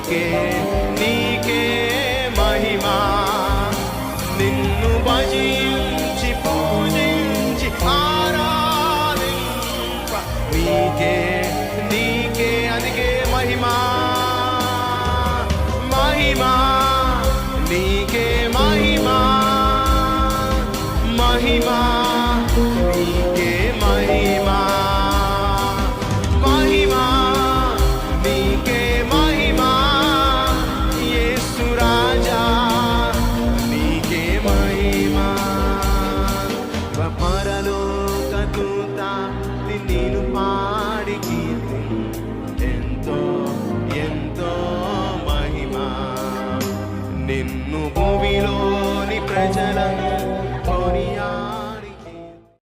నీకే నీకే మహిమా. నిన్ను భజించి పూజించి ఆరాధింప నీకే నీకే అందుకే మహిమా మహిమా నీకే మహిమా మహిమా నీకే మహిమా మహిమా నీకే మహిమా యేసు రాజా నీకే మహిమా. పరలోక దూత నిన్ను పాడి కీర్తి ఎంతో ఎంతో మహిమా. నిన్ను భూమిలోని ప్రజలను కొనియా